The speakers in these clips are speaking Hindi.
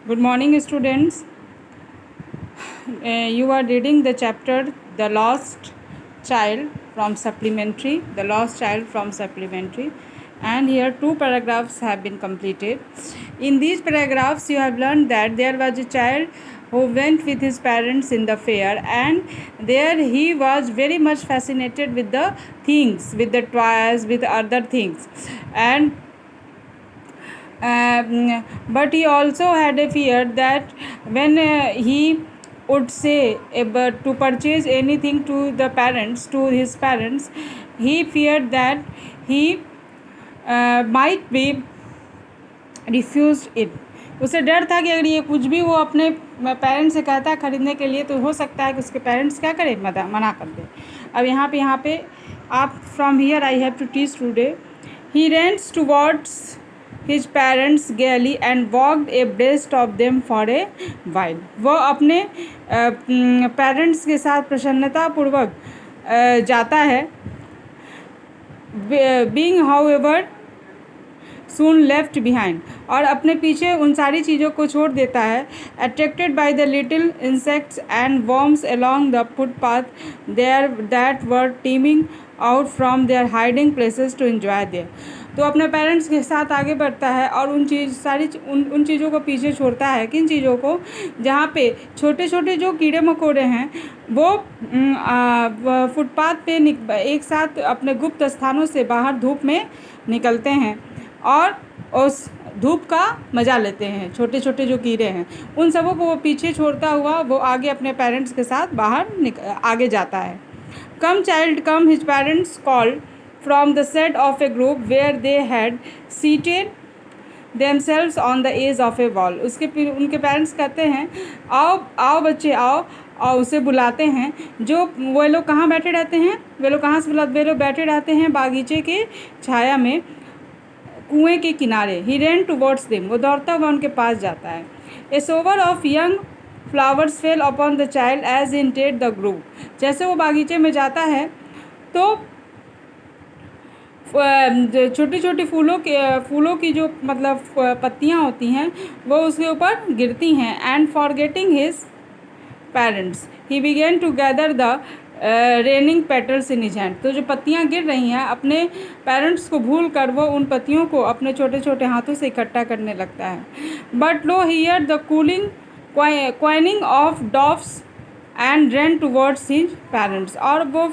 Good morning, students. You are reading the chapter The Lost Child from Supplementary. The Lost Child from Supplementary. And here two paragraphs have been completed. In these paragraphs, you have learned that there was a child who went with his parents in the fair, and there he was very much fascinated with the things, with the toys, with other things. And but he also had a fear that when he would say to purchase anything to his parents, he feared that he might be refused it. उसे डर था कि अगर ये कुछ भी वो अपने पेरेंट्स से कहता है ख़रीदने के लिए, तो हो सकता है कि उसके पेरेंट्स क्या करें, मना कर दे. अब यहाँ पे आप from here I have to teach today. He runs towards his parents gaily and walked abreast of them for a while. वो अपने पेरेंट्स के साथ प्रसन्नतापूर्वक जाता है. being however soon left behind, और अपने पीछे उन सारी चीज़ों को छोड़ देता है. attracted by the little insects and worms along the footpath there that were teeming out from their hiding places to enjoy there. तो अपने पेरेंट्स के साथ आगे बढ़ता है और उन चीज़ों को पीछे छोड़ता है. किन चीज़ों को? जहाँ पे छोटे छोटे जो कीड़े मकोड़े हैं वो फुटपाथ पे एक साथ अपने गुप्त स्थानों से बाहर धूप में निकलते हैं और उस धूप का मज़ा लेते हैं. छोटे छोटे जो कीड़े हैं उन सबों को वो पीछे छोड़ता हुआ वो आगे अपने पेरेंट्स के साथ आगे जाता है. Come child come, his parents called from the set of a group where they had seated themselves on the edge of a wall. उनके पेरेंट्स कहते हैं आओ बच्चे आओ, और उसे बुलाते हैं. जो वो लोग कहाँ बैठे रहते हैं, वे लोग बैठे रहते हैं बागीचे के छाया में, कुएं के किनारे. He ran towards them, वो दौड़ता हुआ उनके पास जाता है. A shower of young flowers fell upon the child as he entered the group. जैसे वो बागीचे में जाता है तो छोटी छोटी फूलों की जो मतलब पत्तियां होती हैं वो उसके ऊपर गिरती हैं. And forgetting his parents he begins to gather the raining petals in his hand. तो जो पत्तियां गिर रही हैं, अपने पेरेंट्स को भूल कर वो उन पत्तियों को अपने छोटे छोटे हाथों से इकट्ठा करने लगता है. But lo here the cooling cooing of doves and run towards his parents. और वो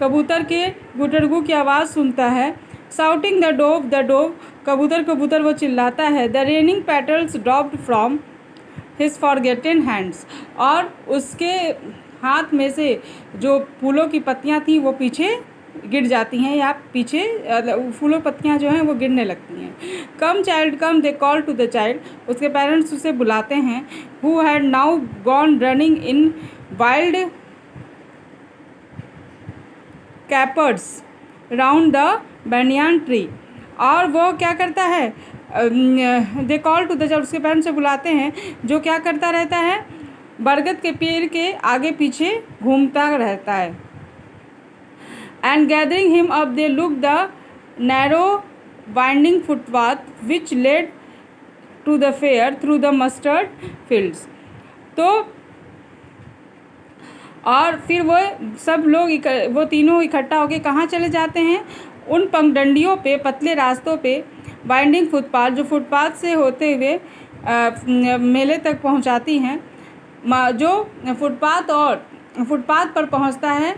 कबूतर के गुटरगू की आवाज़ सुनता है. साउटिंग द डोव, कबूतर वो चिल्लाता है. The raining petals dropped from his forgotten hands, और उसके हाथ में से जो फूलों की पत्तियां थी वो पीछे गिर जाती हैं, या पीछे फूलों पत्तियां जो हैं वो गिरने लगती हैं. Come child come, they call to the child, उसके पेरेंट्स उसे बुलाते हैं. Who had now gone running in wild capers round the banyan tree. और वो क्या करता है, they call to the child, उसके पेरेंट्स से बुलाते हैं, जो क्या करता रहता है, बरगद के पेड़ के आगे पीछे घूमता रहता है. And gathering him up, they looked the narrow winding footpath which led to the fair through the mustard fields. तो और फिर वो तीनों इकट्ठा होके कहाँ चले जाते हैं, उन पगडंडियों पे, पतले रास्तों पे, वाइंडिंग फुटपाथ जो फुटपाथ से होते हुए मेले तक पहुँचाती हैं. जो फुटपाथ पर पहुँचता है,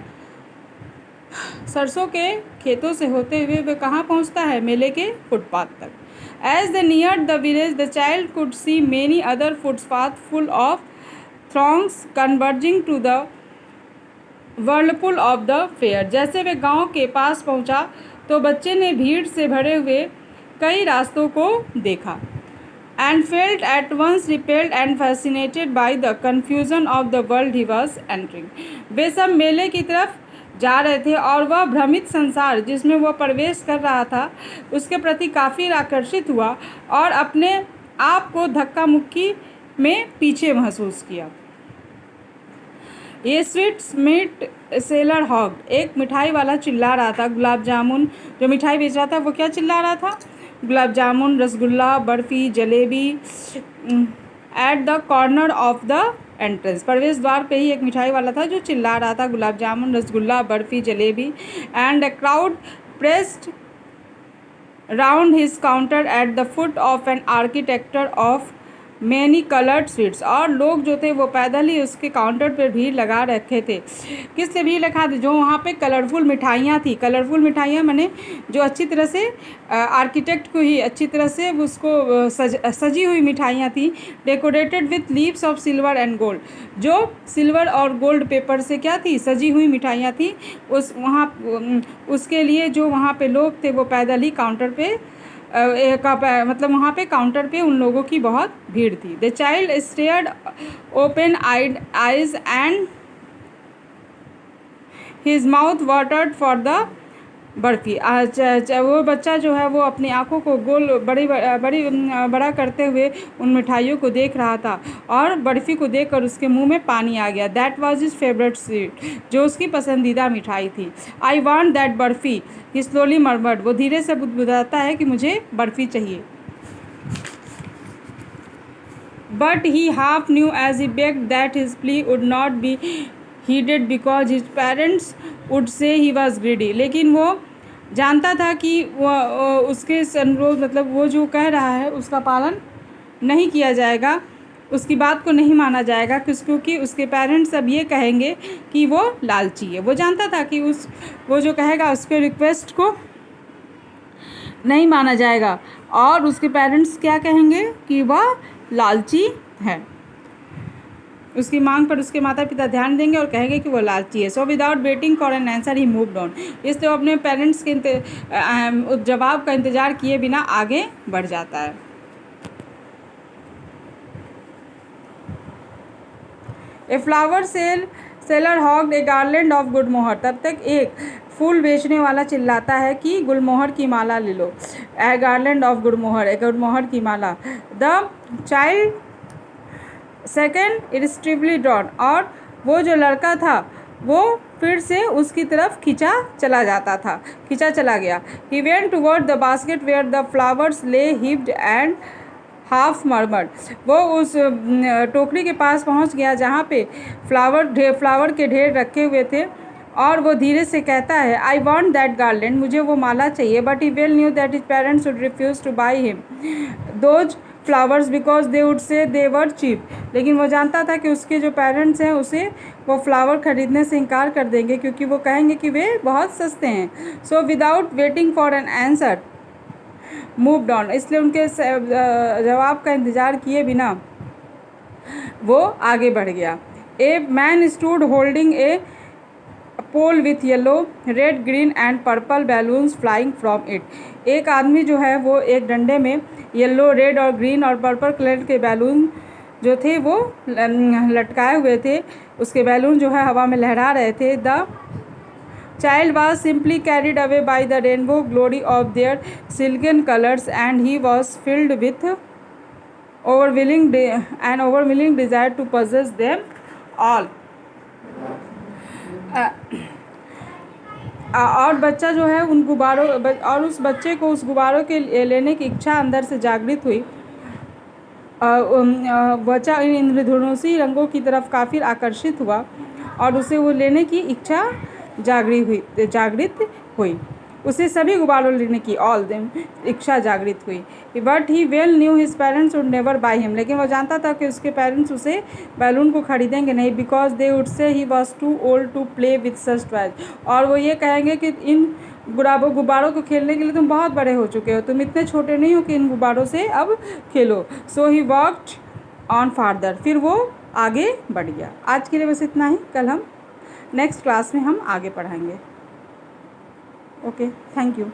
सरसों के खेतों से होते हुए वे कहाँ पहुँचता है, मेले के फुटपाथ तक. As the near the village the child could see many other footpath full of throngs converging to the whirlpool of the fair. जैसे वे गांव के पास पहुँचा तो बच्चे ने भीड़ से भरे हुए कई रास्तों को देखा. And felt at once repelled and fascinated by the confusion of the world he was entering. वे सब मेले की तरफ जा रहे थे और वह भ्रमित संसार जिसमें वह प्रवेश कर रहा था उसके प्रति काफ़ी आकर्षित हुआ और अपने आप को धक्का मुक्की में पीछे महसूस किया. ये स्वीट स्मीट सेलर हॉग, एक मिठाई वाला चिल्ला रहा था. गुलाब जामुन जो मिठाई बेच रहा था वो क्या चिल्ला रहा था, gulab jamun, rasgulla, barfi, jalebi, at the corner of the entrance. प्रवेश द्वार पे ही एक मिठाई वाला था जो चिल्ला रहा था, gulab jamun, rasgulla, barfi, jalebi. And a crowd pressed round his counter at the foot of an architecture of many coloured sweets. और लोग जो थे वो पैदल ही उसके काउंटर पर भीड़ लगा रखे थे। किस लिए भीड़ लगा थे? जो वहाँ पे कलरफुल मिठाइयाँ थी। कलरफुल मिठाइयाँ माने जो अच्छी तरह से आर्किटेक्ट को ही अच्छी तरह से उसको सजी हुई मिठाइयाँ थी। Decorated with leaves of silver and gold, जो सिल्वर और गोल्ड पेपर से क्या थी, सजी हुई मिठाइयाँ थी। उसके लिए जो वहाँ पे लोग थे वो पैदल ही काउंटर पे मतलब वहाँ पे काउंटर पे उन लोगों की बहुत भीड़ थी। The child stared open eyes and his mouth watered for the barfi. वो बच्चा जो है वो अपनी आँखों को बड़ा करते हुए उन मिठाइयों को देख रहा था और बर्फ़ी को देखकर उसके मुंह में पानी आ गया। That was his favourite sweet, जो उसकी पसंदीदा मिठाई थी। I want that barfi, he slowly murmured. वो धीरे से बुदबुदाता है कि मुझे बर्फ़ी चाहिए। But he half knew as he begged that his plea would not be heeded because his parents would say he was greedy. लेकिन वो जानता था कि वो उसके अनुरोध मतलब वो जो कह रहा है उसका पालन नहीं किया जाएगा, उसकी बात को नहीं माना जाएगा, क्योंकि उसके पेरेंट्स अब ये कहेंगे कि वो लालची है। वो जानता था कि वो जो कहेगा उसके रिक्वेस्ट को नहीं माना जाएगा और उसके पेरेंट्स क्या कहेंगे कि वह लालची है। उसकी मांग पर उसके माता पिता ध्यान देंगे और कहेंगे कि वो लालची है। So without waiting for an answer he moved on. इसलिए वो अपने पेरेंट्स के जवाब का इंतज़ार किए बिना आगे बढ़ जाता है। A flower seller hawked a garland of gulmohar. तब तक एक फूल बेचने वाला चिल्लाता है कि गुलमोहर की माला ले लो। ए garland of Gulmohar, a gulmohar की माला। The child seemed irresistibly drawn. और वो जो लड़का था वो फिर से उसकी तरफ खींचा चला गया। He went toward the basket where the flowers lay heaped and half murmured. वो उस टोकरी के पास पहुंच गया जहाँ पे फ्लावर के ढेर रखे हुए थे और वो धीरे से कहता है, आई वॉन्ट दैट गार्लैंड, मुझे वो माला चाहिए। But he well knew that his parents would refuse two by him those flowers because they would से दे वर चीप। लेकिन वो जानता था कि उसके जो पेरेंट्स हैं उसे वो फ्लावर ख़रीदने से इनकार कर देंगे क्योंकि वो कहेंगे कि वे बहुत सस्ते हैं। So without waiting for an answer moved on. इसलिए उनके जवाब का इंतज़ार किए बिना वो आगे बढ़ गया। A man stood holding a pole with yellow, red, green and purple balloons flying from it. एक आदमी जो है वो एक डंडे में येलो, रेड और ग्रीन और पर्पल कलर के बैलून जो थे वो लटकाए हुए थे। उसके बैलून जो है हवा में लहरा रहे थे। The child was simply carried away by the rainbow glory of their silken colours and he was filled with overwhelming desire to possess them all। और बच्चा जो है उन गुब्बारों और उस बच्चे को उस गुब्बारों के लेने की इच्छा अंदर से जागृत हुई। बच्चा इन इंद्रधनुषी रंगों की तरफ काफ़ी आकर्षित हुआ और उसे वो लेने की इच्छा जागृत हुई। उसे सभी गुब्बारों लेने की इच्छा जागृत हुई। But he well new his parents would never by him. लेकिन वो जानता था कि उसके पेरेंट्स उसे बैलून को खरीदेंगे नहीं, because they would say he was too old to play with such toys. और वो ये कहेंगे कि इन गुब्बारों को खेलने के लिए तुम बहुत बड़े हो चुके हो, तुम इतने छोटे नहीं हो कि इन गुब्बारों से अब खेलो। सो ही वॉक्ड ऑन फार्दर। फिर वो आगे बढ़ गया। आज के लिए बस इतना ही। कल हम नेक्स्ट क्लास में हम आगे पढ़ाएंगे। Okay, thank you.